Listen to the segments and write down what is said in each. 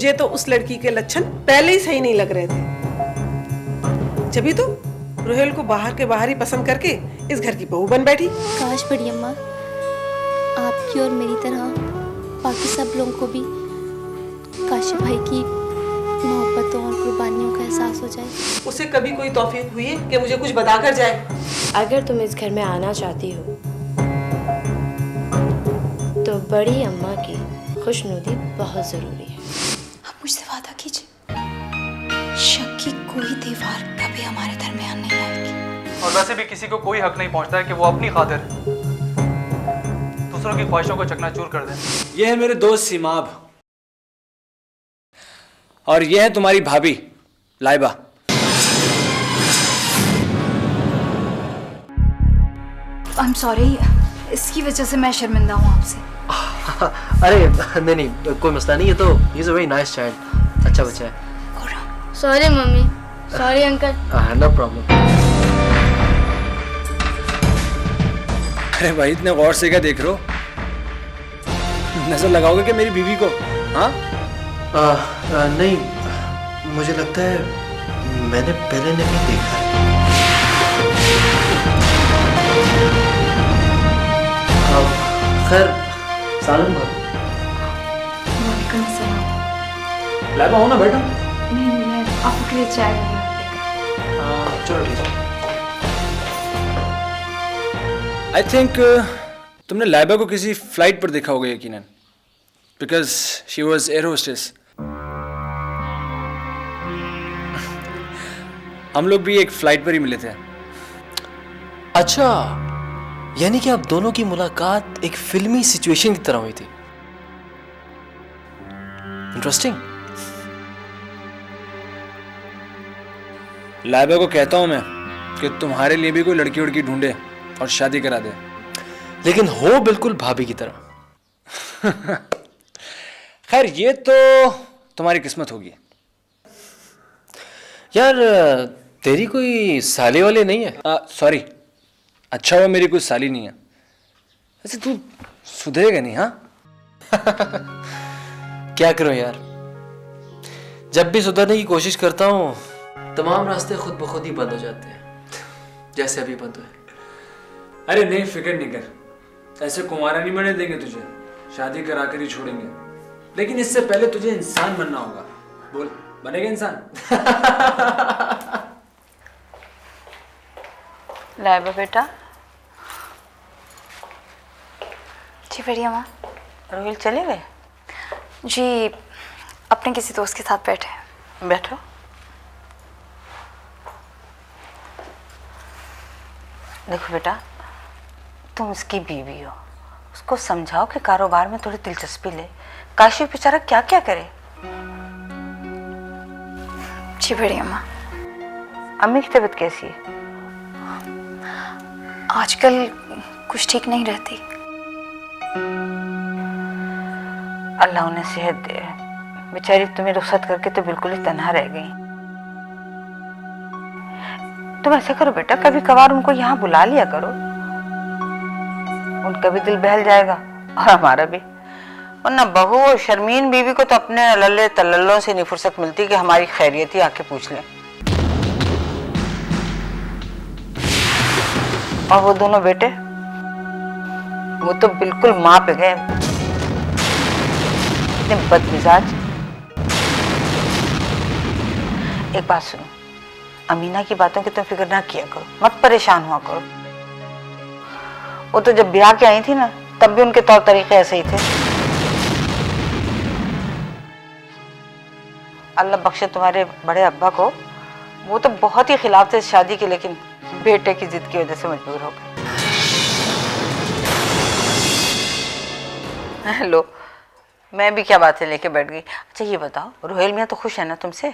मुझे तो उस लड़की के लक्षण पहले ही सही नहीं लग रहे थे। जभी तो रोहेल को बाहर के बाहर ही पसंद करके इस घर की बहू बन बैठी। काश बड़ी अम्मा आपकी और मेरी तरह बाकी सब लोगों को भी काशिफ भाई की मोहब्बतों और कुर्बानियों का एहसास हो जाए। उसे कभी कोई तौफीक हुई है कि मुझे कुछ बताकर जाए? अगर तुम इस घर में आना चाहती हो तो बड़ी अम्मा की खुशनुदी बहुत जरूरी है। आप मुझसे वादा कीजिए, शक की कोई दीवार कभी हमारे दरमियान नहीं आएगी। और वैसे भी किसी को कोई हक नहीं पहुंचता है कि वो अपनी खातिर दूसरों की ख्वाहिशों को चकनाचूर कर दे। ये है मेरे दोस्त सीमाब और ये है तुम्हारी भाभी लाइबा। आई एम सॉरी, इसकी वजह से मैं शर्मिंदा हूँ आपसे। अरे नहीं कोई मसला नहीं, ये तो ही is a very nice child, अच्छा बच्चा है। Sorry mummy, sorry uncle. No problem. अरे भाई इतने गौर से क्या देख रहे हो? नजर लगाओगे क्या मेरी बीवी को? हाँ नहीं, मुझे लगता है मैंने पहले नहीं देखा है। खैर सालन भाभी। वालेकुम अस्सलाम। लाइबा हो ना बेटा? नहीं, मैं आपके लिए चाय वगैरह लेकर। चलो ठीक है। आई थिंक तुमने लाइबा को किसी फ्लाइट पर देखा होगा यकीनन, because she was air hostess. हम लोग भी एक फ्लाइट पर ही मिले थे। अच्छा, यानी कि आप दोनों की मुलाकात एक फिल्मी सिचुएशन की तरह हुई थी। इंटरेस्टिंग। लाइबा को कहता हूं मैं कि तुम्हारे लिए भी कोई लड़की उड़की ढूंढे और शादी करा दे, लेकिन हो बिल्कुल भाभी की तरह। खैर ये तो तुम्हारी किस्मत होगी। यार तेरी कोई साले वाले नहीं है? सॉरी, अच्छा हुआ मेरी कोई साली नहीं है। वैसे तू सुधरेगा नहीं? हाँ क्या करूं यार, जब भी सुधरने की कोशिश करता हूं तमाम रास्ते खुद ब खुद ही बंद हो जाते हैं, जैसे अभी बंद हुए। अरे नहीं, फिक्र नहीं कर, ऐसे कुंवारा नहीं बनने देंगे तुझे, शादी करा कर ही छोड़ेंगे। लेकिन इससे पहले तुझे इंसान बनना होगा। बोल, बनेगा इंसान? लाइबा बेटा। जी बढ़िया माँ। रोहिल चले गए? जी अपने किसी दोस्त के साथ बैठे हैं। बैठो। देखो बेटा, तुम उसकी बीवी हो, उसको समझाओ कि कारोबार में थोड़ी दिलचस्पी ले। काशिफ बेचारा क्या क्या करे। जी बढ़िया माँ। अम्मी की तबीयत कैसी है? आजकल कुछ ठीक नहीं रहती। अल्लाह उन्हें सेहत दे। बेचारी तुम्हें रुखसत करके तो बिल्कुल ही तन्हा रह गई। तुम ऐसा करो बेटा, कभी कभार उनको यहाँ बुला लिया करो, उनका भी दिल बहल जाएगा और हमारा भी। वरना बहू और शर्मीन बीवी को तो अपने लल्ले तल्लों से नहीं फुर्सत मिलती कि हमारी खैरियत ही आके पूछ लें। और वो दोनों बेटे, वो तो बिल्कुल माँ पे गए, इतने बदमिजाज। एक बात सुनो, अमीना की बातों की तुम फिक्र ना किया करो, मत परेशान हुआ करो। वो तो जब ब्याह के आई थी ना, तब भी उनके तौर तरीके ऐसे ही थे। अल्लाह बख्शे तुम्हारे बड़े अब्बा को, वो तो बहुत ही खिलाफ थे इस शादी के, लेकिन बेटे की जिद की वजह से मजबूर हो गए। लो, मैं भी क्या बातें लेके बैठ गई। अच्छा ये बताओ, रोहेल मियां तो खुश है ना तुमसे?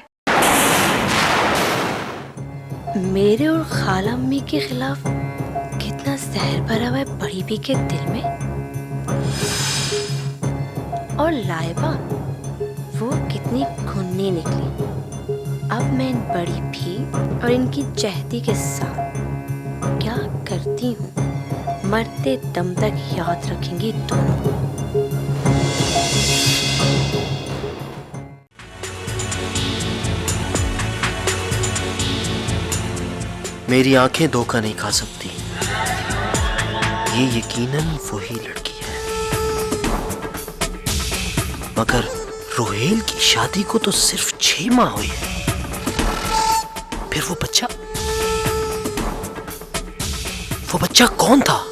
मेरे और खाला अम्मी के खिलाफ कितना जहर भरा हुआ है बड़ी भी के दिल में। और लाइबा वो कितनी खूनी निकली। अब मैं इन बड़ी भी और इनकी चहती के साथ क्या करती हूँ, मरते दम तक याद रखेंगे दोनों। मेरी आंखें धोखा नहीं खा सकती। ये यकीनन वही लड़की है। मगर रोहेल की शादी को तो सिर्फ 6 माह हुए हैं। फिर वो बच्चा कौन था?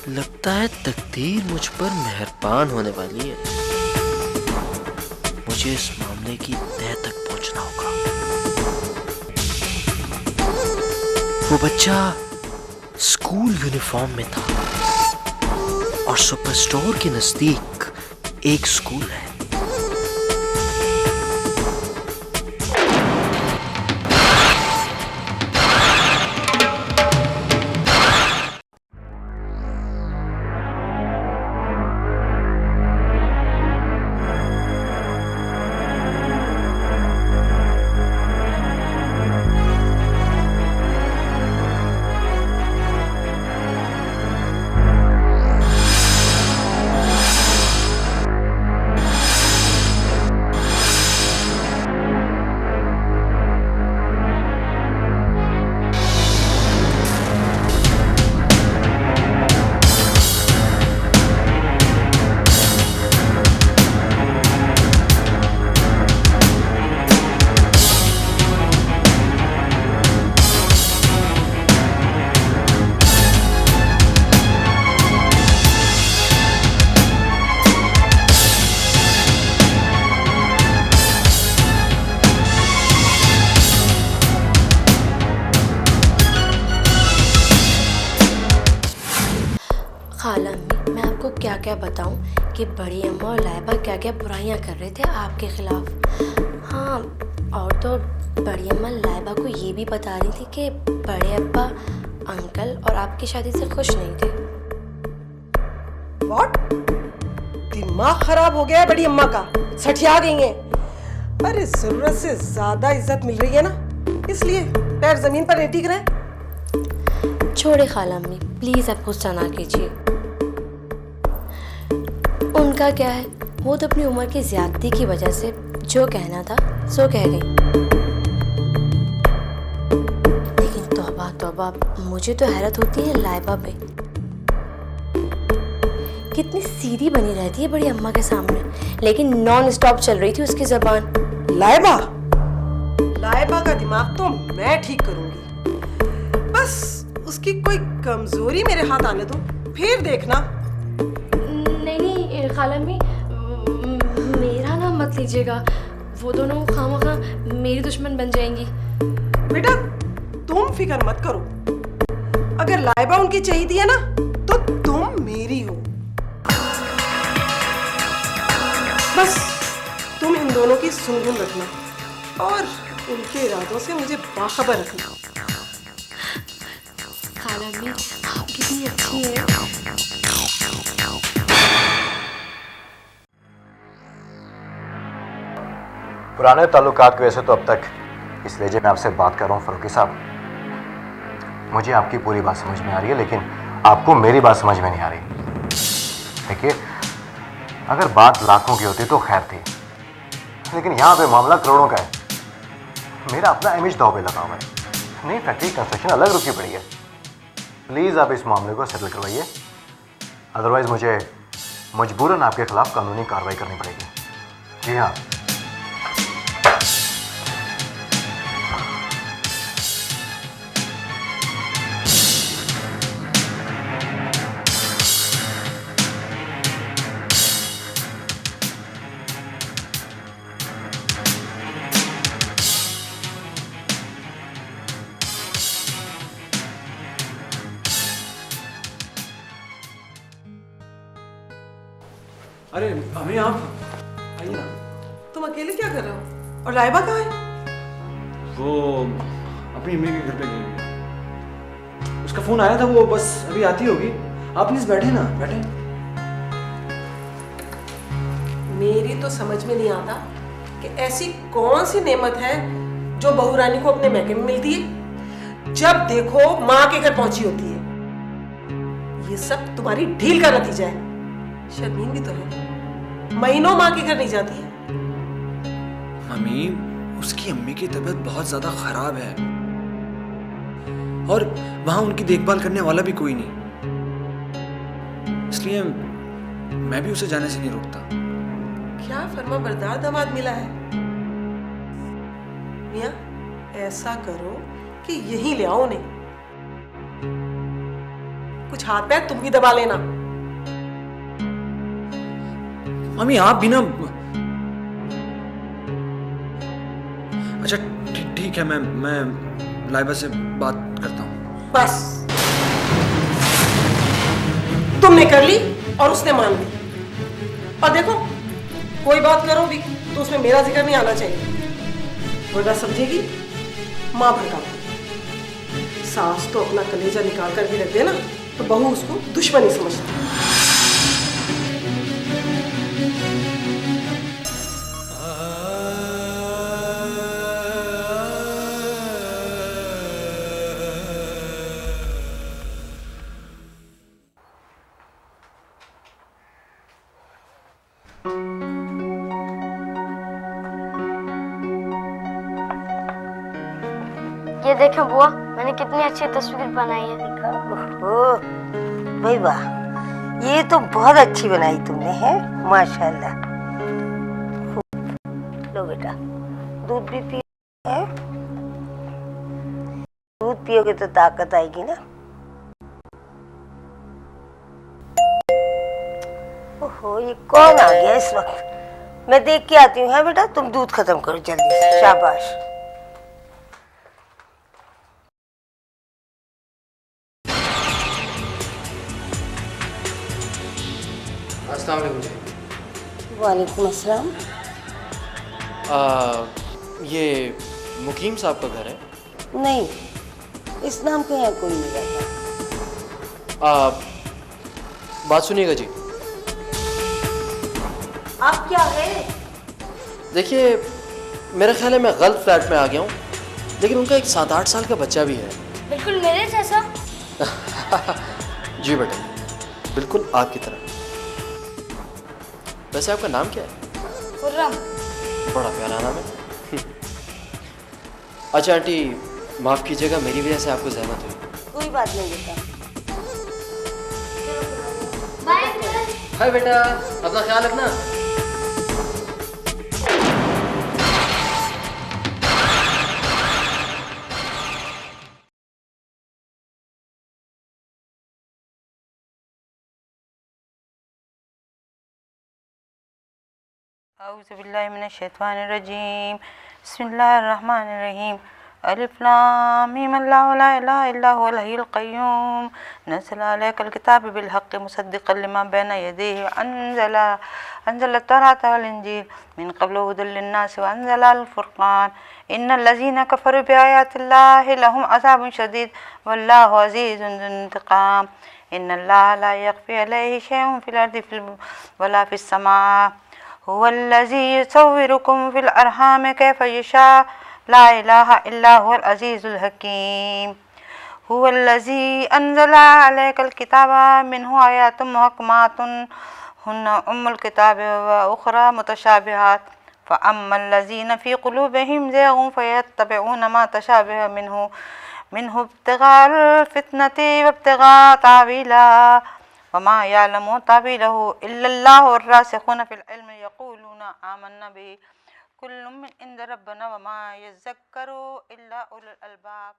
लगता है तकदीर मुझ पर मेहरबान होने वाली है। मुझे इस मामले की तह तक पहुंचना होगा। वो बच्चा स्कूल यूनिफॉर्म में था और सुपर स्टोर के नजदीक एक स्कूल है। खाला अम्मी, मैं आपको क्या क्या बताऊं कि बड़ी अम्मा और लाइबा क्या क्या बुराइयां कर रहे थे आपके खिलाफ। हाँ, और तो बड़ी अम्मा लाइबा को ये भी बता रही थी कि बड़े अब्बा अंकल और आपकी शादी से खुश नहीं थे। व्हाट? दिमाग खराब हो गया है बड़ी अम्मा का, सठिया गई हैं। अरे जरूरत से ज्यादा इज्जत मिल रही है ना, इसलिए पैर जमीन पर नहीं टिक रहे। छोड़े खाला अम्मी, प्लीज आप गुस्सा ना कीजिए। उनका क्या है, वो तो अपनी उम्र की ज्यादती की वजह से जो कहना था सो कह गई। लेकिन तौबा तौबा, मुझे तो हैरत होती है लाइबा पे। कितनी सीधी बनी रहती है बड़ी अम्मा के सामने, लेकिन नॉन स्टॉप चल रही थी उसकी जबान। लाइबा का दिमाग तो मैं ठीक करूंगी। बस उसकी कोई कमजोरी मेरे हाथ आने दो, फिर देखना। नहीं खाला अम्मी, मेरा नाम मत लीजिएगा। वो दोनों खामखा मेरी दुश्मन बन जाएंगी। बेटा तुम फिक्र मत करो, अगर लाइबा उनकी चाहिए है ना तो तुम मेरी हो। बस तुम इन दोनों की सुन रखना और उनके इरादों से मुझे बाखबर रखना। खाला अम्मी, आप कितनी अच्छी हैं। पुराने ताल्लुकात की वजह से तो अब तक इस लहजे में आपसे बात कर रहा हूँ फरूकी साहब। मुझे आपकी पूरी बात समझ में आ रही है, लेकिन आपको मेरी बात समझ में नहीं आ रही। देखिए, अगर बात लाखों की होती तो खैर थी, लेकिन यहाँ पे मामला करोड़ों का है। मेरा अपना इमेज दांव पे लगा हुआ है। नहीं, फैक्ट्री कंस्ट्रक्शन अलग रुकी पड़ी है। प्लीज़ आप इस मामले को सेटल करवाइए, अदरवाइज़ मुझे मजबूरन आपके खिलाफ कानूनी कार्रवाई करनी पड़ेगी। जी हाँ। अरे हमें आप आइए ना। तुम अकेले क्या कर रहे हो? और लाइबा कहाँ है? वो अपनी अम्मी के घर पे गई है। उसका फोन आया था, वो बस अभी आती होगी। आप प्लीज बैठे ना, बैठे। मेरी तो समझ में नहीं आता कि ऐसी कौन सी नेमत है जो बहू रानी को अपने मैके में मिलती है। जब देखो माँ के घर पहुंची होती है। ये सब तुम्हारी ढील का नतीजा है। शर्मीन भी तो है, महीनों माँ के घर नहीं जाती है। मम्मी, उसकी अम्मी की तबीयत बहुत ज्यादा खराब है और वहां उनकी देखभाल करने वाला भी कोई नहीं, इसलिए मैं भी उसे जाने से नहीं रोकता। क्या फर्मा बरदार दामाद मिला है। मियाँ, ऐसा करो कि यहीं ले आओ उन्हें, कुछ हाथ पैर तुम भी दबा लेना। मम्मी आप भी ना, अच्छा ठीक है, मैं लाइबा से बात करता हूँ। बस तुमने कर ली और उसने मान ली, और देखो कोई बात करो भी तो उसमें मेरा जिक्र नहीं आना चाहिए, वरना समझेगी माँ भड़का। सास तो अपना कलेजा निकाल कर भी रख दे ना, तो बहू उसको दुश्मनी समझती है। ये देखें बुआ, मैंने कितनी अच्छी तस्वीर बनाई है। ओह भाई वाह, ये तो बहुत अच्छी बनाई तुमने, है माशाल्लाह। लो बेटा, दूध भी पियो है, दूध पियोगे तो ताकत आएगी ना। ओहो, ये कौन आ गया इस वक्त? मैं देख के आती हूँ। है बेटा, तुम दूध खत्म करो जल्दी से, शाबाश। अस्सलाम वालेकुम जी। वालेकुम अस्सलाम। ये मुकीम साहब का घर है? नहीं, इस नाम के यहाँ कोई नहीं रहता। बात सुनिएगा जी। आप क्या है? देखिए, मेरा ख्याल है मैं गलत फ्लैट में आ गया हूँ, लेकिन उनका एक 7-8 साल का बच्चा भी है। बिल्कुल मेरे जैसा। जी बेटा, बिल्कुल आपकी तरह। वैसे आपका नाम क्या है? खुर्रम। बड़ा प्यारा नाम है। अच्छा आंटी, माफ़ कीजिएगा, मेरी वजह से आपको ज़हमत हुई। कोई बात नहीं बेटा। हाय बेटा, अपना ख्याल रखना। औज़ुबिल्लाहिमिनश्शैतानिर्रजीम, बिस्मिल्लाहिर्रहमानिर्रहीम। अलिफ लाम मीम, अल्लाहु ला इलाहा इल्ला हुवल हय्युल क़य्यूम, नज़्ज़ला अलैकल किताब बिल हक़्क़ि मुसद्दिक़न लिमा बैना यदैहि, अंज़ला तौराता वल इंजील मिन क़ब्लु हुदल लिन्नासि व अंज़लल फ़ुरक़ान। इन्नल लज़ीना कफ़रू बिआयातिल्लाहि लहुम अज़ाबुन शदीद वल्लाहु अज़ीज़ुन ज़ु इंतिक़ाम। इन्नल्लाहा ला यख़फ़ी अलैहि शै'उन फ़िल अर्दि वला फ़िस समा'। हुवल्लज़ी युसव्विरुकुम फ़िल अरहाम कैफ़ यशा', ला इलाहा इल्ला हुवल अज़ीज़ुल हकीम। हुवल्लज़ी अंज़ला अलैकल किताबा मिन्हु आयातुम मुहक्कमातुन हुन्ना उम्मुल किताबि व उख़रा मुतशाबिहात, फ़अम्मल लज़ीना फ़ी क़ुलूबिहिम ज़ैग़ुन फ़यत्तबिऊना मा तशाबह मिन्हु इब्तिग़ाअल फ़ित्नति व इब्तिग़ाअ तावीला, वमा यालमु तावीलहु इल्लल्लाहु अर्रासिख़ूना फ़िल इल्मि यक़ूलूना आमन्ना बिही कुल्लुम मिन इंद रब्बिना वमा यज़्ज़क्करु इल्ला उलुल अलबाब।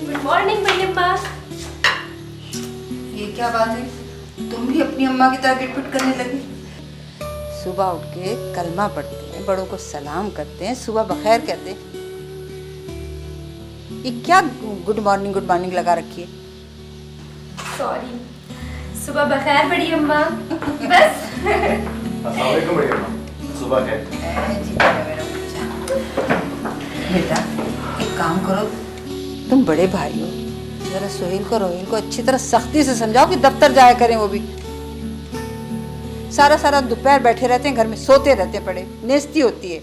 गुड मॉर्निंग बड़ी अम्मा। ये क्या बात है, तुम भी अपनी अम्मा की तरह गिटपिट करने लगी? सुबह उठ के कलमा पढ़ते हैं, बड़ों को सलाम करते हैं, सुबह बखैर कहते हैं। ये क्या गुड मॉर्निंग लगा रखी है? सॉरी, सुबह बखैर बड़ी अम्मा। बस। अस्सलाम वालेकुम बड़ी अम्मा, सुबह खैर। बेटा एक काम करो, तुम बड़े भाई हो, जरा सोहेल को रोहेल को अच्छी तरह सख्ती से समझाओ कि दफ्तर जाया करें। वो भी सारा दोपहर बैठे रहते हैं घर में, सोते रहते हैं, पड़े नेस्ती होती है।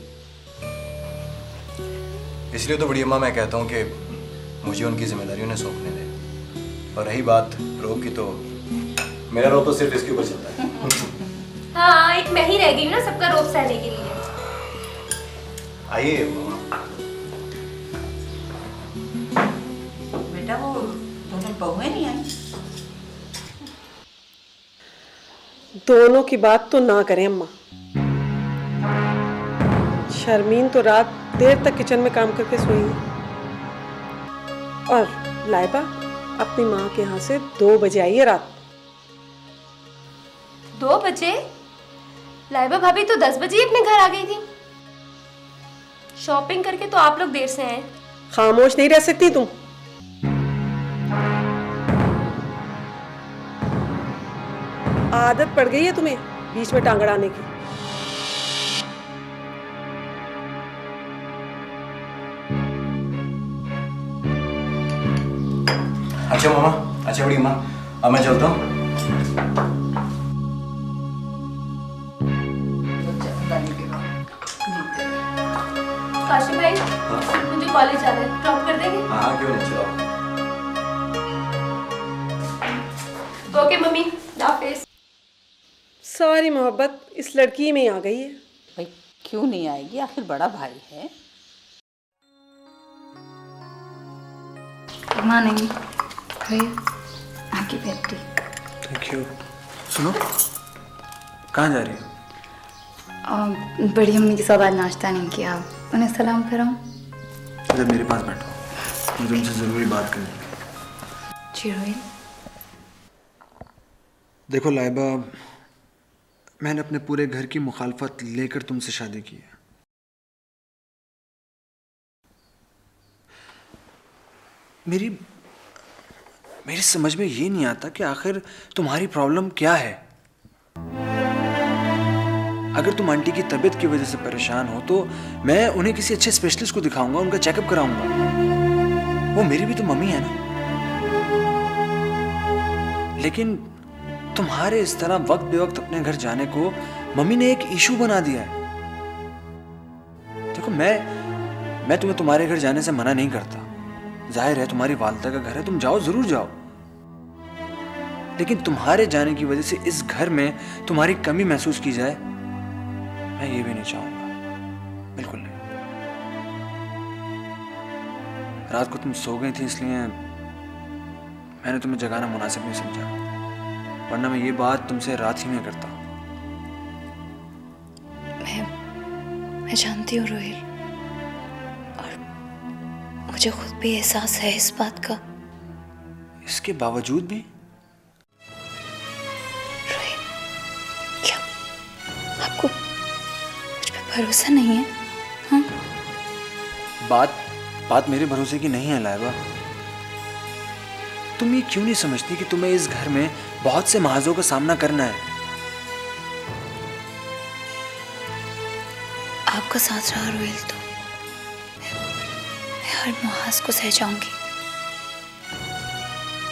इसलिए तो बड़ी अम्मा मैं कहता हूँ कि मुझे उनकी जिम्मेदारियों ने सौंपने दे। और रही बात रोब की, तो मेरा रोब तो सिर्फ इसके ऊपर चलता है। हाँ, एक मैं ही रह गई हूँ ना सबका रोब सहने के लिए। आइए। बेटा वो दोनों बहुएं नहीं आई? दोनों की बात तो ना करें अम्मा। शर्मीन तो रात देर तक किचन में काम करके सोई है और लाइबा अपनी माँ के यहाँ से 2 बजे आई है रात। 2 बजे? लाइबा भाभी तो 10 बजे ही अपने घर आ गई थी। शॉपिंग करके तो आप लोग देर से आए। खामोश नहीं रह सकती तुम। आदत पड़ गई है तुम्हें बीच में टांग अड़ाने की। अच्छा मामा, अच्छा बड़ी माँ, अब मैं चलता हूँ। काशी भाई, मुझे कॉलेज जाना है, ड्रॉप कर देंगे? हाँ क्यों नहीं, चलो। ओके मम्मी, हाफिज। सारी मोहब्बत इस लड़की में ही आ गई है। भाई क्यों नहीं आएगी, आखिर बड़ा भाई है। माँ नहीं भैया, आपकी बेटी। Thank you. सुनो, कहाँ जा रही हो? बड़ी अम्मी के साथ आज नाश्ता नहीं किया, उन्हें सलाम कराऊं? इधर मेरे पास बैठो, मुझे उनसे ज़रूरी बात करनी है। जी रोहित। देखो लाइबा, मैंने अपने पूरे घर की मुखालफत लेकर तुमसे शादी की है। मेरी समझ में ये नहीं आता कि आखिर तुम्हारी प्रॉब्लम क्या है। अगर तुम आंटी की तबीयत की वजह से परेशान हो तो मैं उन्हें किसी अच्छे स्पेशलिस्ट को दिखाऊंगा, उनका चेकअप कराऊंगा। वो मेरी भी तो मम्मी है ना। लेकिन तुम्हारे इस तरह वक्त बेवक्त अपने घर जाने को मम्मी ने एक इशू बना दिया है। देखो मैं तुम्हें तुम्हारे घर जाने से मना नहीं करता। जाहिर है तुम्हारी वालिदा का घर है, तुम जाओ, जरूर जाओ। लेकिन तुम्हारे जाने की वजह से इस घर में तुम्हारी कमी महसूस की जाए, मैं ये भी नहीं चाहूंगा, बिल्कुल नहीं। रात को तुम सो गई थी इसलिए मैंने तुम्हें जगाना मुनासिब नहीं समझा, वरना मैं ये बात तुमसे रात ही में करता। मैं जानती हूँ रोहिल, और मुझे खुद भी एहसास है इस बात का। इसके बावजूद भी रोहिल, क्या आपको मुझ पे भरोसा नहीं है? हाँ? बात मेरे भरोसे की नहीं है लाइबा। तुम ये क्यों नहीं समझती कि तुम्हें इस घर में बहुत से महाजों का सामना करना है? आपका साथ रहा रोहिल तो मैं हर मुहाज को सह जाऊंगी,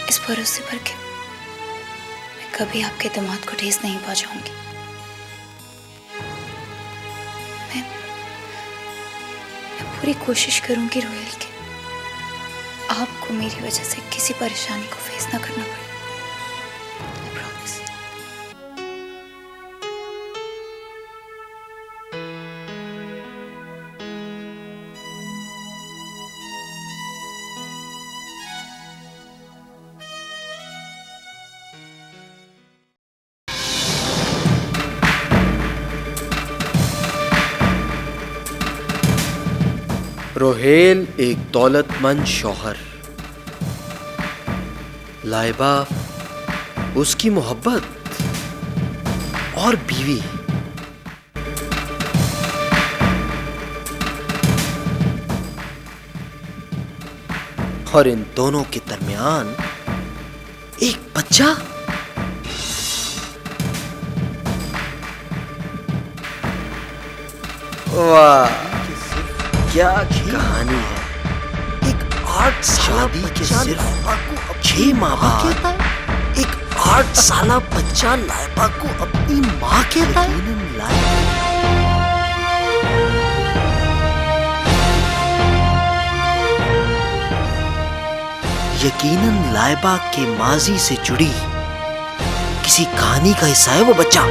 इस भरोसे पर कि मैं कभी आपके दिमाग को ठेस नहीं पहुंचाऊंगी। मैं पूरी कोशिश करूंगी रोहिल कि आपको मेरी वजह से किसी परेशानी को फेस ना करना पड़े। I promise. रोहेल एक दौलतमंद शौहर, लाइबा उसकी मोहब्बत और बीवी। और इन दोनों के दरमियान एक बच्चा। वाह, क्या कहानी है। एक 8 शादी के सिर्फ 6 माँ बाप, एक 8 साला बच्चा लाइबा को अपनी माँ कहता है। यकीनन लाइबा के माजी से जुड़ी किसी कहानी का हिस्सा है वो बच्चा।